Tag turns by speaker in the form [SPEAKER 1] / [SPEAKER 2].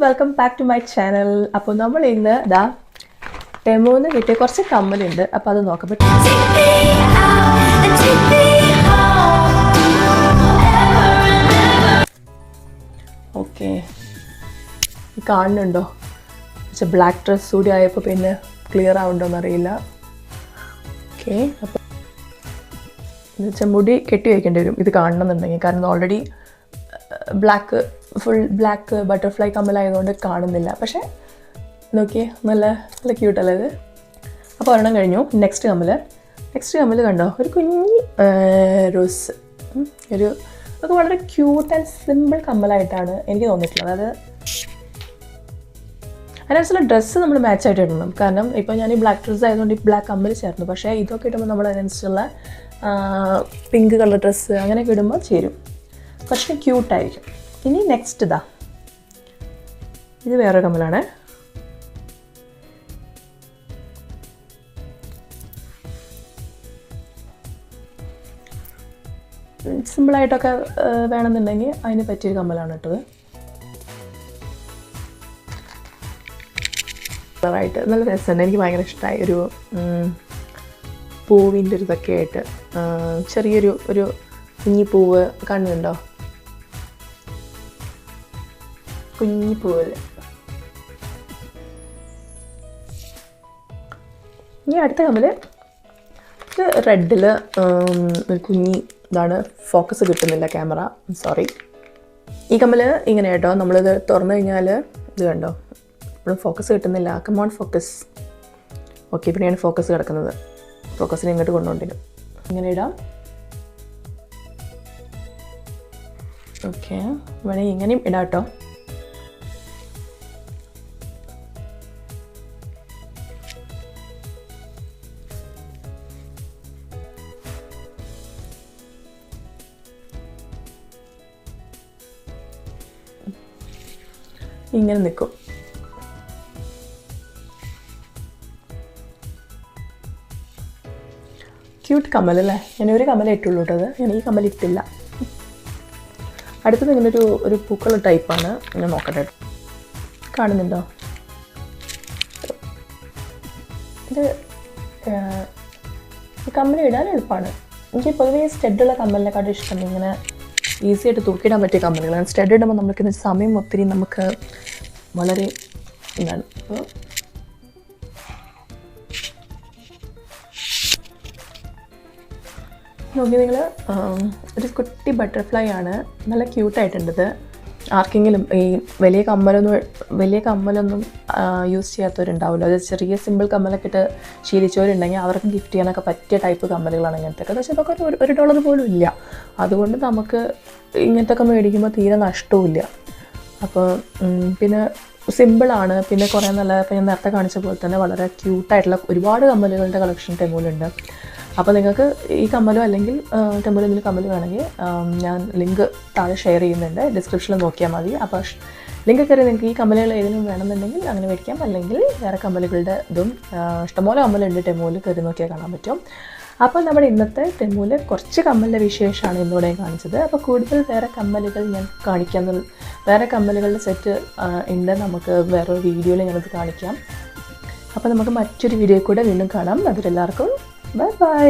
[SPEAKER 1] Welcome back to my channel. അപ്പോൾ നമ്മൾ ഇന്ന് ടെമോന്ന് കിട്ടിയ കുറച്ച് കമ്മലുണ്ട്, അപ്പോൾ അത് നോക്കാം. ഓക്കെ, കാണുന്നുണ്ടോ? പക്ഷെ ബ്ലാക്ക് ഡ്രസ് കൂടി ആയപ്പോൾ പിന്നെ ക്ലിയർ ആവുന്നുണ്ടോയെന്നറിയില്ല. ഓക്കെ, അപ്പോൾ എന്ന് വെച്ചാൽ മുടി കെട്ടി വയ്ക്കേണ്ടി വരും ഇത് കാണണമെന്നുണ്ടെങ്കിൽ, കാരണം ഓൾറെഡി ഫുൾ ബ്ലാക്ക് ബട്ടർഫ്ലൈ കമ്മലായതുകൊണ്ട് കാണുന്നില്ല. പക്ഷേ നോക്കിയേ, നല്ല നല്ല ക്യൂട്ടല്ലേ ഇത്. അപ്പോൾ ഒരെണ്ണം കഴിഞ്ഞു. നെക്സ്റ്റ് കമ്മൽ കണ്ടോ, ഒരു കുഞ്ഞി റോസ്, അത് വളരെ ക്യൂട്ട് ആൻഡ് സിമ്പിൾ കമ്മലായിട്ടാണ് എനിക്ക് തോന്നിയിട്ടുള്ളത്. അതിനനുസരിച്ചുള്ള ഡ്രസ്സ് നമ്മൾ മാച്ചായിട്ട് ഇടണം. കാരണം ഇപ്പോൾ ഞാൻ ഈ ബ്ലാക്ക് ഡ്രസ്സ് ആയതുകൊണ്ട് ഈ ബ്ലാക്ക് കമ്മൽ ചേർന്നു. പക്ഷേ ഇതൊക്കെ ഇടുമ്പോൾ നമ്മൾ അതിനനുസരിച്ചുള്ള പിങ്ക് കളർ ഡ്രസ്സ് അങ്ങനെയൊക്കെ ഇടുമ്പോൾ ചേരും, കുറച്ച് ക്യൂട്ടായിരിക്കും. ഇനി നെക്സ്റ്റ് ഇത് വേറെ കമ്മലാണ്. സിമ്പിളായിട്ടൊക്കെ വേണമെന്നുണ്ടെങ്കിൽ അതിന് പറ്റിയൊരു കമ്മലാണ് ഇട്ടത്. കളറായിട്ട് നല്ല രസമുണ്ട്, എനിക്ക് ഭയങ്കര ഇഷ്ടമായി. ഒരു പൂവിൻ്റെ ഒരു ഇതൊക്കെ ആയിട്ട് ചെറിയൊരു കുഞ്ഞിപ്പൂവ് കാണുന്നുണ്ടോ, കുഞ്ഞിപ്പൂവല്ലേ. ഇനി അടുത്ത കമ്മൽ ഇത് റെഡിൽ ഒരു കുഞ്ഞി ഇതാണ്. ഫോക്കസ് കിട്ടുന്നില്ല ക്യാമറ, സോറി. ഈ കമ്മൽ ഇങ്ങനെ കേട്ടോ, നമ്മളിത് തുറന്നു കഴിഞ്ഞാൽ ഇത് കണ്ടോ, ഇപ്പോഴും ഫോക്കസ് കിട്ടുന്നില്ല. Come on focus. ഓക്കെ, ഇവിടെയാണ് ഫോക്കസ് കിടക്കുന്നത്. ഫോക്കസിനെ ഇങ്ങോട്ട് കൊണ്ടുകൊണ്ടിരും. ഇങ്ങനെ ഇടാം. ഓക്കെ, വേണമെങ്കിൽ ഇങ്ങനെയും ഇടാം കേട്ടോ. ഇങ്ങനെ നിൽക്കും. ക്യൂട്ട് കമ്മലല്ലേ. ഞാനൊരു കമ്മലേ ഇട്ടുള്ളൂ കേട്ടോ, അത് ഞാൻ ഈ കമ്മൽ ഇട്ടില്ല. അടുത്തത് ഇങ്ങനൊരു പൂക്കളുടെ ടൈപ്പാണ്. ഞാൻ നോക്കട്ടെ, കാണുന്നുണ്ടോ? ഇത് ഈ കമ്മൽ ഇടാൻ എളുപ്പമാണ്. എനിക്ക് പൊതുവേ സ്റ്റഡുള്ള കമ്മലിനെക്കാട്ടും ഇഷ്ടം ഇങ്ങനെ ഈസി ആയിട്ട് തൂക്കിയിടാൻ പറ്റിയ കമ്മലുകളാണ്. സ്റ്റഡ് ഇടുമ്പോൾ നമുക്ക് സമയം ഒത്തിരി നമുക്ക് വളരെ ഇതാണ്. അപ്പോൾ നോക്കി നിങ്ങൾ, ഒരു കുട്ടി ബട്ടർഫ്ലൈ ആണ്, നല്ല ക്യൂട്ടായിട്ടുണ്ടത്. ആർക്കെങ്കിലും ഈ വലിയ കമ്മലൊന്നും യൂസ് ചെയ്യാത്തവരുണ്ടാവില്ല, അത് ചെറിയ സിമ്പിൾ കമ്മലൊക്കെ ഇട്ട് ശീലിച്ചവരുണ്ടെങ്കിൽ അവർക്ക് ഗിഫ്റ്റ് ചെയ്യാനൊക്കെ പറ്റിയ ടൈപ്പ് കമ്മലുകളാണ് ഇങ്ങനത്തെ. പക്ഷേ ഇതൊക്കെ $1 പോലും ഇല്ല. അതുകൊണ്ട് നമുക്ക് ഇങ്ങനത്തെ ഒക്കെ മേടിക്കുമ്പോൾ തീരെ നഷ്ടവുമില്ല. അപ്പോൾ പിന്നെ സിമ്പിളാണ്. പിന്നെ കുറേ നല്ല, ഇപ്പം ഞാൻ നേരത്തെ കാണിച്ച പോലെ തന്നെ വളരെ ക്യൂട്ടായിട്ടുള്ള ഒരുപാട് കമ്മലുകളുടെ കളക്ഷൻ ടെമോയിലുണ്ട്. അപ്പോൾ നിങ്ങൾക്ക് ഈ കമ്മലോ അല്ലെങ്കിൽ ടെമോയിൽ എന്തെങ്കിലും കമ്മൽ വേണമെങ്കിൽ ഞാൻ ലിങ്ക് താഴെ ഷെയർ ചെയ്യുന്നുണ്ട്, ഡിസ്ക്രിപ്ഷനിൽ നോക്കിയാൽ മതി. അപ്പോൾ ലിങ്ക് കയറി നിങ്ങൾക്ക് ഈ കമ്മലുകൾ ഏതെങ്കിലും വേണമെന്നുണ്ടെങ്കിൽ അങ്ങനെ മേടിക്കാം. അല്ലെങ്കിൽ വേറെ കമ്മലുകളുടെ ഇതും ഇഷ്ടംപോലെ കമ്മലുണ്ട് ടെമോയിൽ, കയറി നോക്കിയാൽ കാണാൻ പറ്റും. അപ്പോൾ നമ്മുടെ ഇന്നത്തെ ടെമോയിൽ കുറച്ച് കമ്മലിൻ്റെ വിശേഷമാണ് ഇന്നിവിടെ കാണിച്ചത്. അപ്പോൾ കൂടുതൽ വേറെ കമ്മലുകൾ ഞാൻ വേറെ കമ്മലുകളുടെ സെറ്റ് ഉണ്ട്, നമുക്ക് വേറൊരു വീഡിയോയിൽ ഞാനത് കാണിക്കാം. അപ്പോൾ നമുക്ക് മറ്റൊരു വീഡിയോ കൂടെ വീണ്ടും കാണാം. അതിലെല്ലാവർക്കും ബൈ ബൈ.